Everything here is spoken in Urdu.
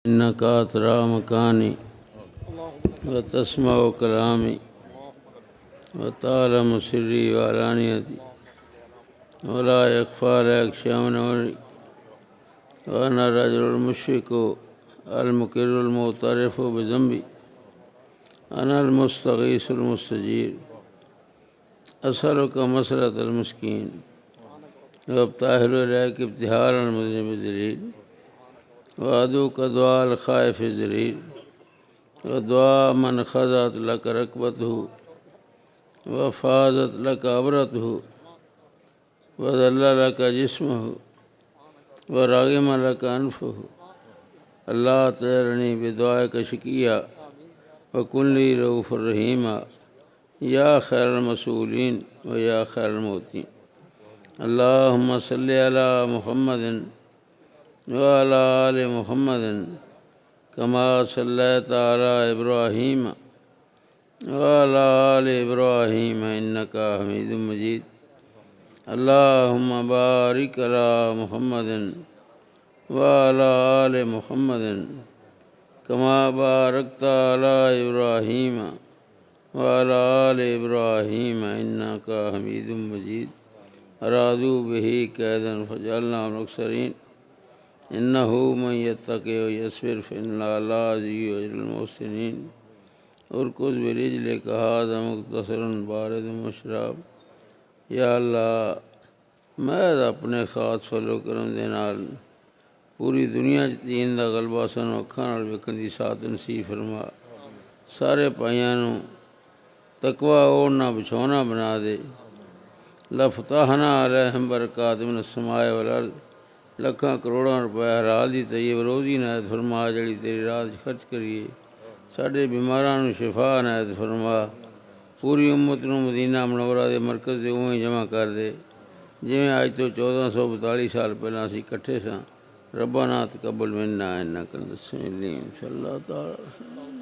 إنك ترى مكاني وتسمع كلامي وتعلم سري وعلانيتي ولا يخفى عليك شيء من أمري وأنا الرجل المشرك المقر المعترف بذنبي أنا المستغيث المستجير أسألك مسألة المسكين وابتهل إليك ابتهال المذنب الذليل وأدعوك دعاء الخائف الذليل ودعاء من خضعت لك ركبته وفاضت لك عبرته وذل لك جسمه ورغم لك أنفه اللہ تذرني بدعائك شقيا وكن لي رؤوفا رحيما يا خير المسؤولين ويا خير الموتين اللهم صل على محمد وعلى آل محمد كما صليت على إبراهيم وعلى آل إبراهيم إنك حميد مجيد اللهم بارك على محمد وعلى آل محمد كما باركت على إبراهيم وعلى آل إبراهيم إنك حميد مجيد أرادوا به كيدا فجعلناهم الأخسرين إنه من يتقي ويصبر فإن الله يضيع أجر المحسنين اركض برجلك هذا مختصر بارد مشراب یا اللہ میں اپنے خاص فضل و کرم دے نال پوری دنیا دین دا غلبہ سنو اکھاں نال ویکھن دی سعادت نصیب فرما سارے پائیاں نوں تقوی اوڑھنا بچھونا بنا دے لفتحنا علیہم برکات من السماء والارض لکھاں کروڑاں روپے حلال دی طیب روزی عنایت فرما جڑی تیری راہ وچ خرچ کریے ساڈے بیماراں نوں شفا عنایت فرما پوری امت نوں مدینہ منورہ دے مرکز دے اوہیں جمع کر دے جویں اج تو 1442 سال پہلاں اسی اکٹھے ساں ربنا تقبل منا انک انت السمیع العلیم صلی اللہ تعالی